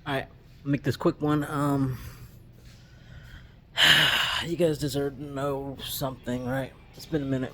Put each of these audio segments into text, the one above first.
Alright, make this quick one. You guys deserve to know something, right? It's been a minute.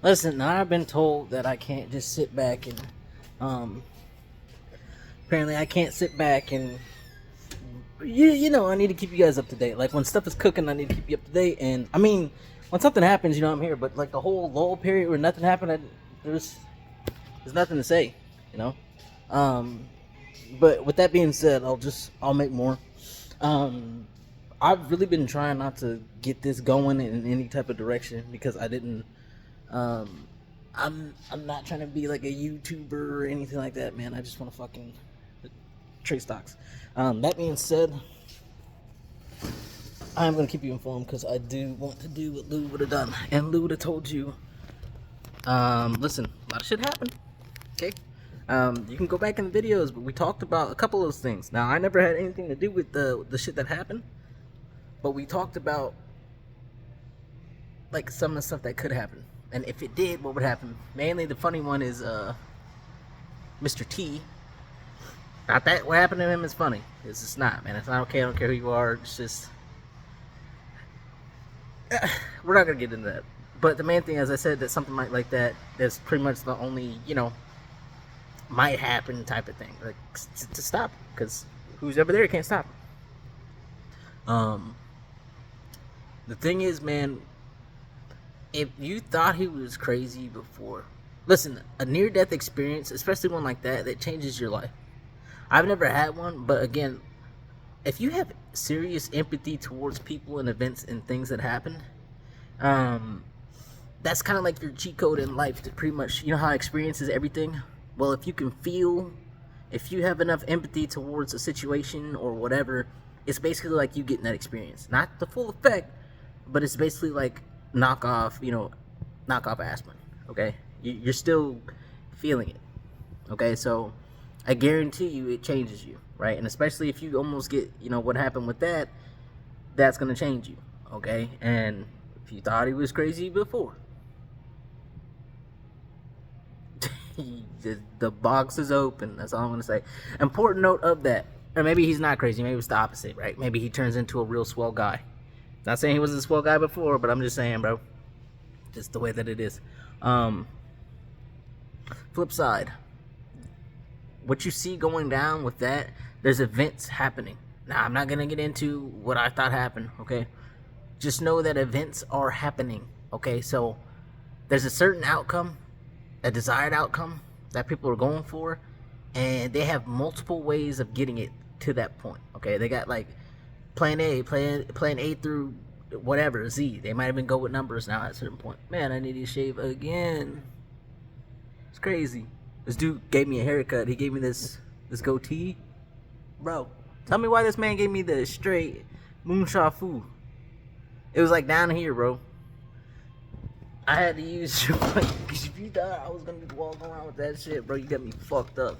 Listen, I've been told that I can't just sit back and, apparently I can't sit back and, I need to keep you guys up to date. Like, when stuff is cooking, I need to keep you up to date. And, I mean, when something happens, I'm here. But, like, the whole lull period where nothing happened, there's nothing to say, you know? But with that being said, I'll make more. I've really been trying not to get this going in any type of direction because I didn't. I'm not trying to be like a YouTuber or anything like that, man. I just want to fucking trade stocks. That being said, I'm gonna keep you informed because I do want to do what Lou would have done, and Lou would have told you. Listen, a lot of shit happened. Okay. You can go back in the videos, but we talked about a couple of those things. Now, I never had anything to do with the shit that happened, but we talked about like some of the stuff that could happen, and if it did, what would happen. Mainly, the funny one is Mr. T. Not that what happened to him is funny. It's just not, man. It's not okay. I don't care who you are. It's just we're not gonna get into that. But the main thing, as I said, that something like that is pretty much the only might happen type of thing, like to stop, because who's ever there can't stop. The thing is, man, if you thought he was crazy before, listen, a near-death experience, especially one like that changes your life. I've never had one, but again, if you have serious empathy towards people and events and things that happen, that's kind of like your cheat code in life to pretty much, how experience is everything. Well, if you have enough empathy towards a situation or whatever, it's basically like you getting that experience. Not the full effect, but it's basically like knockoff aspirin, okay? You're still feeling it, okay? So I guarantee you it changes you, right? And especially if you almost get, what happened with that, that's going to change you, okay? And if you thought he was crazy before, the box is open. That's all I'm gonna say. Important note of that, or maybe he's not crazy. Maybe it's the opposite, right? Maybe he turns into a real swell guy. Not saying he wasn't a swell guy before, but I'm just saying, bro, just the way that it is. Flip side, what you see going down with that, there's events happening. Now, I'm not gonna get into what I thought happened. Okay, just know that events are happening. Okay, so there's a certain outcome, a desired outcome that people are going for, and they have multiple ways of getting it to that point. Okay, they got like plan A, plan A through whatever Z. They might even go with numbers now at a certain point. Man, I need to shave again. It's crazy. This dude gave me a haircut. He gave me this goatee, bro. Tell me why this man gave me the straight moonshafu. It was like down here, bro. I had to use your mic because if you thought I was gonna be walking around with that shit, bro, you got me fucked up.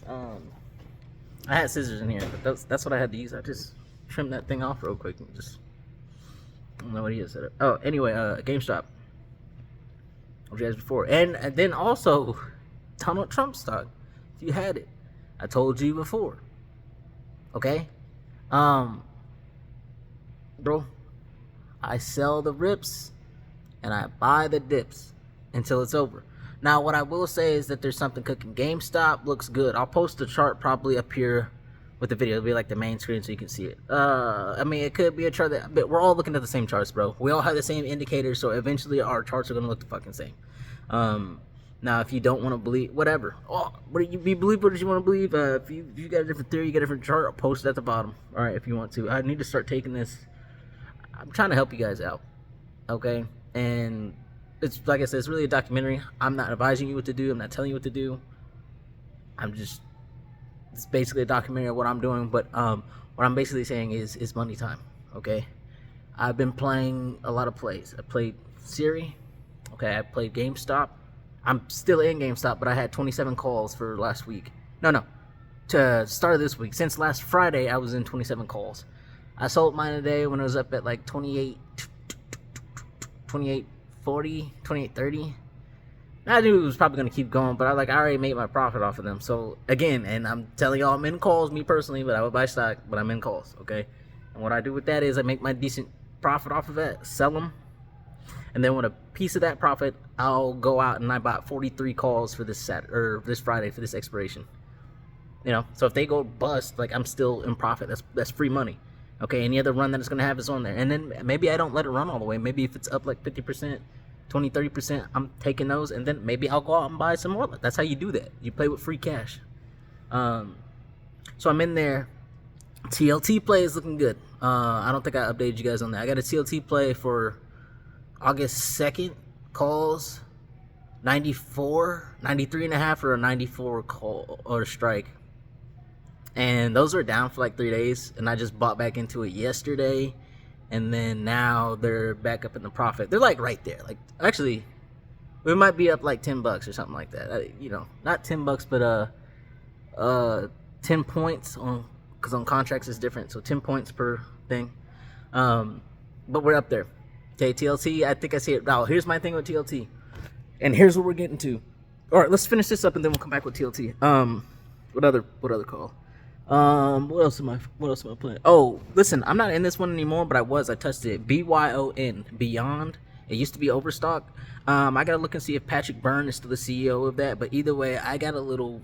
I had scissors in here, but that's what I had to use. I just trimmed that thing off real quick and just I don't know what he has set up. Oh, anyway, GameStop. I told you guys before, and then also Donald Trump stock. If you had it, I told you before. Okay, bro, I sell the rips and I buy the dips until it's over. Now, what I will say is that there's something cooking. GameStop looks good. I'll post the chart probably up here with the video. It'll be like the main screen so you can see it. I mean, it could be a chart but we're all looking at the same charts, bro. We all have the same indicators, so eventually our charts are gonna look the fucking same. Now, if you don't want to believe, whatever. Oh, you believe what you want to believe. If you got a different theory, you got a different chart, I'll post it at the bottom. All right, if you want to. I need to start taking this. I'm trying to help you guys out, okay? And it's like I said, it's really a documentary. I'm not advising you what to do. I'm not telling you what to do. It's basically a documentary of what I'm doing. But what I'm basically saying is money time. Okay, I've been playing a lot of plays. I played Siri. Okay, I played GameStop. I'm still in GameStop, but I had 27 calls for last week. No, to start of this week. Since last Friday, I was in 27 calls. I sold mine today when it was up at like 28.40, 28.30. I knew it was probably gonna keep going, but I already made my profit off of them. So again, and I'm telling y'all, I'm in calls, me personally, but I would buy stock, but I'm in calls, okay? And what I do with that is I make my decent profit off of that, sell them, and then with a piece of that profit, I'll go out and I bought 43 calls for this Saturday or this Friday for this expiration. You know, so if they go bust, like I'm still in profit. That's free money. Okay, any other run that it's gonna have is on there, and then maybe I don't let it run all the way. Maybe if it's up like 50%. 20-30%, I'm taking those, and then maybe I'll go out and buy some more. That's how you do that. You play with free cash. So I'm in there. TLT play is looking good. I don't think I updated you guys on that. I got a TLT play for August 2nd. Calls 94, 93 and a half, or a 94 call or strike. And those are down for like 3 days, and I just bought back into it yesterday. And then now they're back up in the profit. They're like right there. Like actually, we might be up like $10 or something like that. You know, not $10, but 10 points on, because on contracts is different. So 10 points per thing. But we're up there. Okay, TLT. I think I see it. Now here's my thing with TLT, and here's what we're getting to. All right, let's finish this up, and then we'll come back with TLT. What other call? What else am I playing? Oh, listen, I'm not in this one anymore, but I touched it. BYON, Beyond. It used to be Overstock. I gotta look and see if Patrick Byrne is still the CEO of that, but either way, I got a little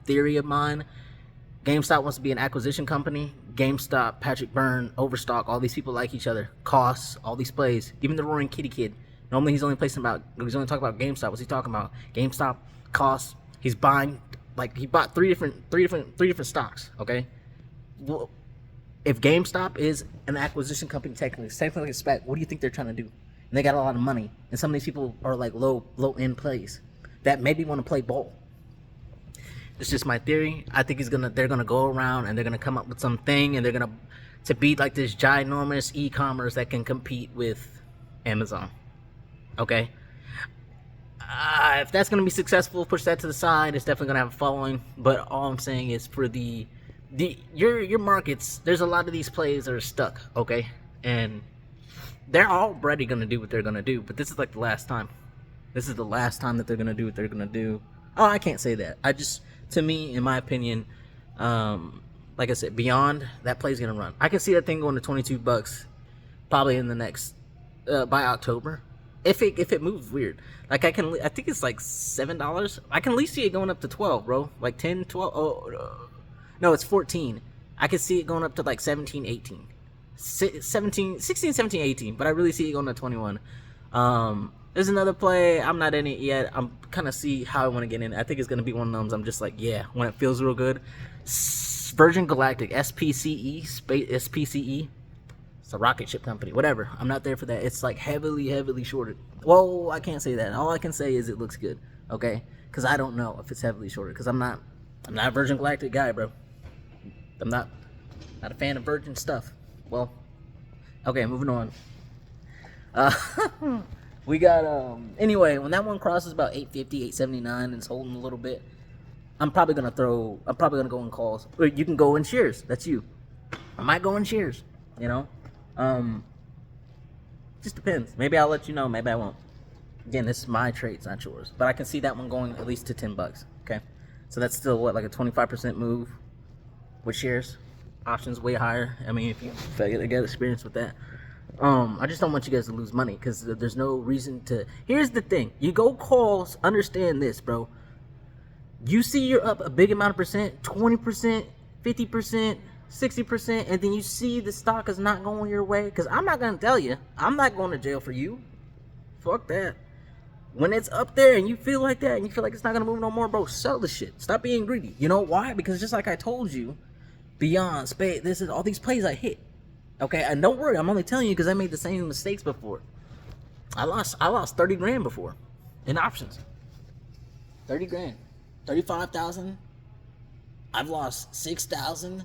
theory of mine. GameStop wants to be an acquisition company. GameStop, Patrick Byrne, Overstock, all these people like each other. Costs, all these plays. Even the Roaring Kitty Kid. Normally he's only talking about GameStop. What's he talking about? GameStop, costs. He's buying. Like he bought three different stocks. Okay, well, if GameStop is an acquisition company, technically like a SPAC, what do you think they're trying to do? And they got a lot of money, and some of these people are like low end plays that maybe want to play ball. It's just my theory. I think they're gonna go around and they're gonna come up with something, and they're gonna to be like this ginormous e-commerce that can compete with Amazon. Okay. If that's going to be successful, push that to the side. It's definitely going to have a following. But all I'm saying is for your markets, there's a lot of these plays that are stuck, okay? And they're already going to do what they're going to do. But this is like the last time. This is the last time that they're going to do what they're going to do. Oh, I can't say that. To me, in my opinion, like I said, Beyond, that play's going to run. I can see that thing going to $22 probably in the next, by October. If it moves weird, like I think it's like $7. I can at least see it going up to 12, bro. Like 10, 12. Oh, no, it's 14. I can see it going up to like 17, 18, 16, 17, 18. But I really see it going to 21. There's another play. I'm not in it yet. I'm kind of see how I want to get in. I think it's gonna be one of those. I'm just like, yeah, when it feels real good. Virgin Galactic, SPCE, SPCE. A rocket ship company, whatever. I'm not there for that. It's like heavily shorted. Well, I can't say that. All I can say is it looks good, okay? Because I don't know if it's heavily shorted. Because I'm not a Virgin Galactic guy, bro. I'm not a fan of Virgin stuff. Well, okay, moving on. We got anyway, when that one crosses about 850, 879 and it's holding a little bit, I'm probably gonna go in calls. Or you can go in shares. That's you. I might go in shares. You know. Just depends. Maybe I'll let you know. Maybe I won't. Again, this is my trade, it's not yours. But I can see that one going at least to $10. Okay, so that's still what, like a 25% move with shares. Options way higher. I mean, if you get experience with that. I just don't want you guys to lose money because there's no reason to. Here's the thing: you go calls. Understand this, bro. You see you're up a big amount of percent, 20%, 50%. 60%, and then you see the stock is not going your way, because I'm not going to tell you, I'm not going to jail for you. Fuck that. When it's up there and you feel like that and you feel like it's not going to move no more, bro, sell the shit. Stop being greedy. You know why? Because just like I told you, Beyond, Spade, this is all these plays I hit. Okay, and don't worry, I'm only telling you because I made the same mistakes before. I lost 30 grand before in options. 30 grand. 35,000. I've lost 6,000.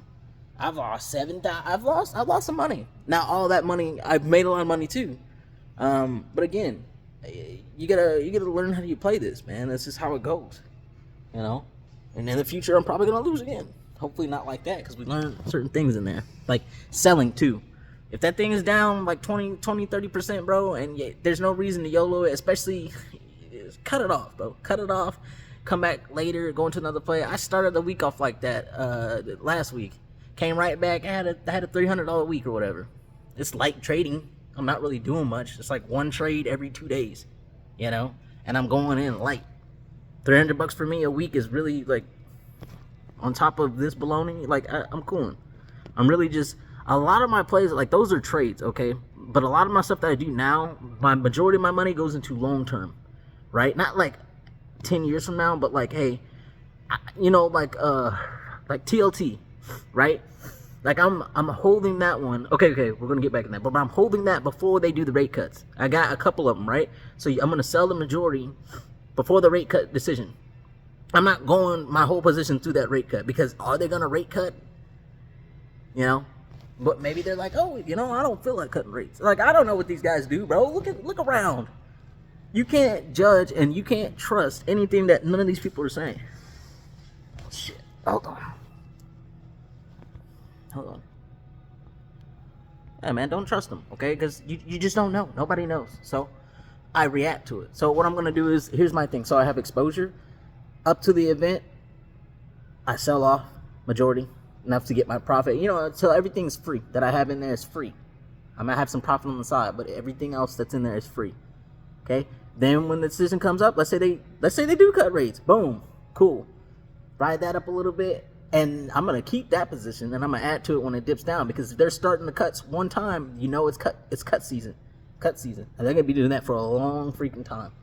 I've lost 7,000. I've lost some money. Now all that money, I've made a lot of money too. But again, you gotta learn how you play this, man. This is how it goes, you know. And in the future, I'm probably gonna lose again. Hopefully not like that, because we learned certain things in there, like selling too. If that thing is down like 20, 30%, bro, and there's no reason to YOLO it, especially Just cut it off, bro. Cut it off. Come back later, go into another play. I started the week off like that last week. Came right back. I had a $300 week or whatever. It's light trading. I'm not really doing much. It's like one trade every 2 days, you know. And I'm going in light. $300 for me a week is really like on top of this baloney. Like I'm cool. I'm really just a lot of my plays like those are trades, okay. But a lot of my stuff that I do now, my majority of my money goes into long term, right? Not like 10 years from now, but like, hey, you know, like TLT, right? Like I'm holding that one. Okay, we're gonna get back in that, but I'm holding that before they do the rate cuts. I got a couple of them, right? So I'm gonna sell the majority before the rate cut decision. I'm not going my whole position through that rate cut because are they gonna rate cut? You know, but maybe they're like, oh, you know, I don't feel like cutting rates. Like I don't know what these guys do, bro. Look around. You can't judge and you can't trust anything that none of these people are saying. Shit. Hold on. Yeah, man, don't trust them, okay? Because you just don't know. Nobody knows. So I react to it. So what I'm going to do is, here's my thing. So I have exposure up to the event. I sell off majority enough to get my profit. You know, until everything's free that I have in there is free. I might have some profit on the side, but everything else that's in there is free. Okay? Then when the decision comes up, let's say they do cut rates. Boom. Cool. Ride that up a little bit. And I'm going to keep that position and I'm going to add to it when it dips down because if they're starting the cuts one time, you know it's cut season. Cut season. And they're going to be doing that for a long freaking time.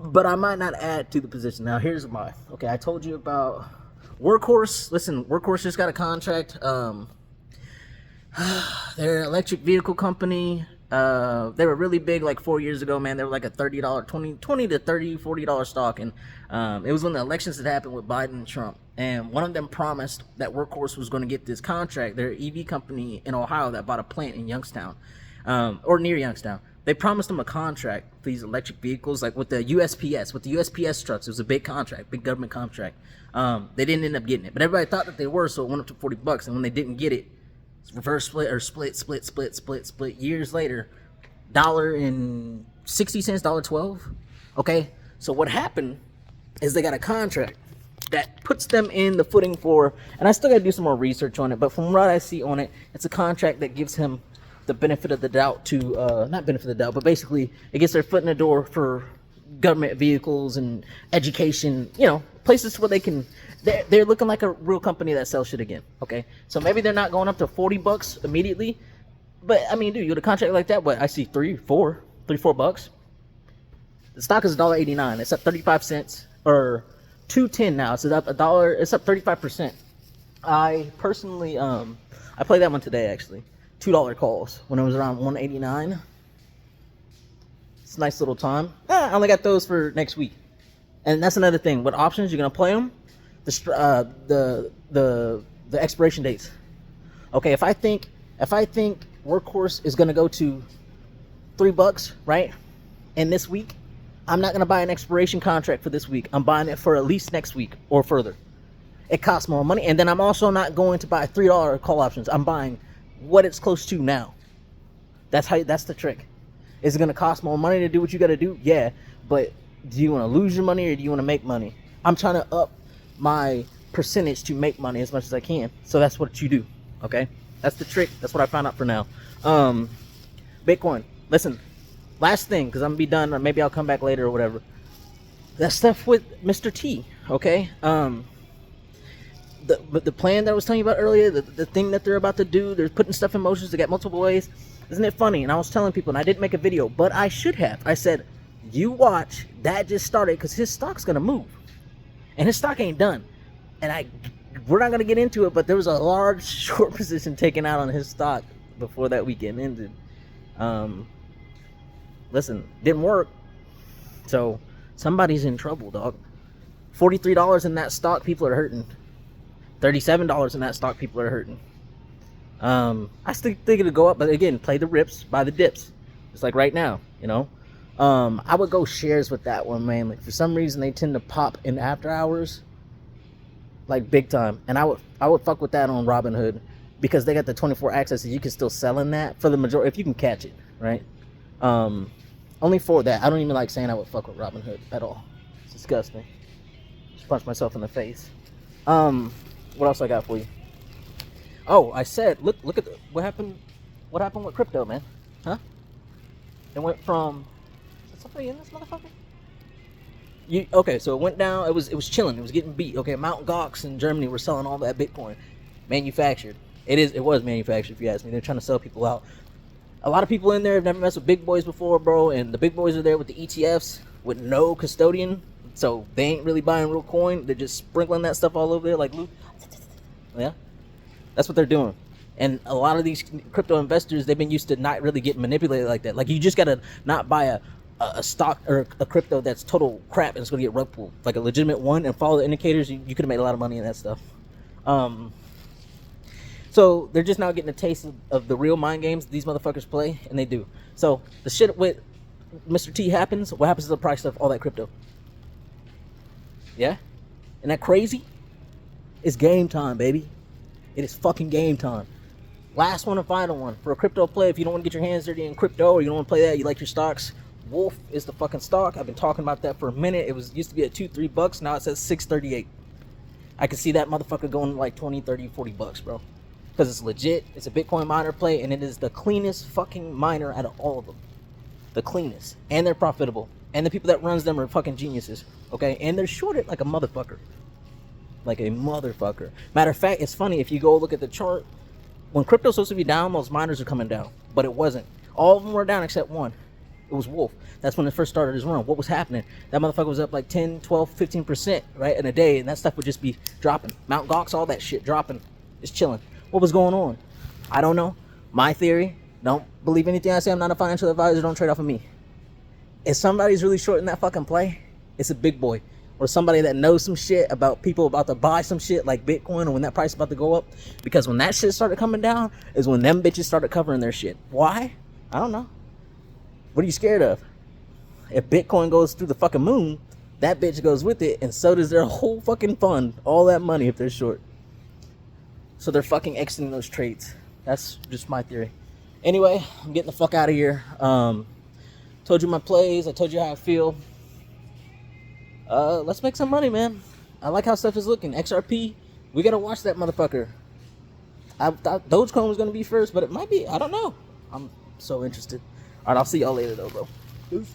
But I might not add to the position. Now, here's why. Okay, I told you about Workhorse. Listen, Workhorse just got a contract. They're an electric vehicle company. They were really big like 4 years ago, man. They were like a $30, $20 to $30, $40 stock. And it was when the elections had happened with Biden and Trump. And one of them promised that Workhorse was going to get this contract. They're an EV company in Ohio that bought a plant in Youngstown, or near Youngstown. They promised them a contract for these electric vehicles, like with the USPS trucks. It was a big contract, big government contract. They didn't end up getting it, but everybody thought that they were, so it went up to $40. And when they didn't get it, reverse split or split years later, $1.60, $1.12. Okay, so what happened is they got a contract that puts them in the footing for, and I still gotta do some more research on it, but from what I see on it, it's a contract that gives him the benefit of the doubt to not benefit of the doubt, but basically it gets their foot in the door for government vehicles and education, you know, places where they can. They're looking like a real company that sells shit again. Okay, so maybe they're not going up to $40 immediately, but I mean, dude, you get a contract like that. What I see, $4 bucks. The stock is $1.89. It's up 35 cents or $2.10 now. It's up $1. It's up 35%. I personally, I played that one today actually. $2 calls when it was around $1.89. It's a nice little time. I only got those for next week, and that's another thing. What options you're gonna play them? The expiration dates. Okay, if I think Workhorse is gonna go to $3, right? And this week, I'm not gonna buy an expiration contract for this week. I'm buying it for at least next week or further. It costs more money, and then I'm also not going to buy $3 call options. I'm buying what it's close to now. That's the trick. Is it gonna cost more money to do what you gotta do? Yeah, but do you want to lose your money or do you want to make money? I'm trying to up my percentage to make money as much as I can. So that's what you do. Okay, that's the trick. That's what I found out for now. Bitcoin. Listen, last thing, because I'm gonna be done, or maybe I'll come back later or whatever. That stuff with Mr. T. Okay. The plan that I was telling you about earlier, the thing that they're about to do, they're putting stuff in motion. They got multiple ways. Isn't it funny? And I was telling people, and I didn't make a video, but I should have. I said, you watch, that just started, because his stock's gonna move, and his stock ain't done. And we're not gonna get into it, but there was a large short position taken out on his stock before that weekend ended. Listen, didn't work. So somebody's in trouble, dog. $43 in that stock, people are hurting. $37 in that stock, people are hurting. I still think it'll go up, but again, play the rips, buy the dips. Just like right now, you know. I would go shares with that one mainly. For some reason, they tend to pop in after hours, like big time. And I would fuck with that on Robinhood because they got the 24 access, and you can still sell in that for the majority if you can catch it, right? Only for that. I don't even like saying I would fuck with Robinhood at all. It's disgusting. Just punch myself in the face. What else I got for you? Oh, I said, look at what happened. What happened with crypto, man? Huh? It went from. Is somebody in this motherfucker? Okay? So it went down. It was chilling. It was getting beat. Okay, Mount Gox in Germany were selling all that Bitcoin, manufactured. It was manufactured. If you ask me, they're trying to sell people out. A lot of people in there have never messed with big boys before, bro. And the big boys are there with the ETFs with no custodian, so they ain't really buying real coin. They're just sprinkling that stuff all over there like loot. Yeah, that's what they're doing. And a lot of these crypto investors, they've been used to not really getting manipulated like that. Like, you just gotta not buy a stock or a crypto that's total crap and it's gonna get rug pulled. Like a legitimate one, and follow the indicators. You could have made a lot of money in that stuff. So they're just now getting a taste of the real mind games these motherfuckers play, and they do. So the shit with Mr. T happens. What happens to the price of all that crypto? Yeah, isn't that crazy? It's game time, baby. It is fucking game time. Last one and final one for a crypto play. If you don't want to get your hands dirty in crypto, or you don't want to play that, you like your stocks, Wolf is the fucking stock. I've been talking about that for a minute. It used to be at $2-3. Now it says $6.38. I can see that motherfucker going like 20, 30, 40 bucks, bro. Because it's legit. It's a Bitcoin miner play, and it is the cleanest fucking miner out of all of them. The cleanest. And they're profitable. And the people that runs them are fucking geniuses. Okay? And they're shorted like a motherfucker. Like a motherfucker. Matter of fact, it's funny. If you go look at the chart, when crypto's supposed to be down, those miners are coming down. But it wasn't. All of them were down except one. It was Wolf. That's when it first started his run. What was happening? That motherfucker was up like 10, 12, 15%, right, in a day. And that stuff would just be dropping. Mount Gox, all that shit dropping. It's chilling. What was going on? I don't know. My theory, don't believe anything I say. I'm not a financial advisor. Don't trade off of me. If somebody's really short in that fucking play, it's a big boy. Or somebody that knows some shit about people about to buy some shit like Bitcoin, or when that price is about to go up. Because when that shit started coming down is when them bitches started covering their shit. Why? I don't know. What are you scared of? If Bitcoin goes through the fucking moon, that bitch goes with it, and so does their whole fucking fund. All that money if they're short. So they're fucking exiting those trades. That's just my theory. Anyway, I'm getting the fuck out of here. Told you my plays. I told you how I feel. Let's make some money, man. I like how stuff is looking. XRP, we gotta watch that motherfucker. I thought Dogecoin was gonna be first, but it might be. I don't know. I'm so interested. All right, I'll see y'all later, though, bro. Peace.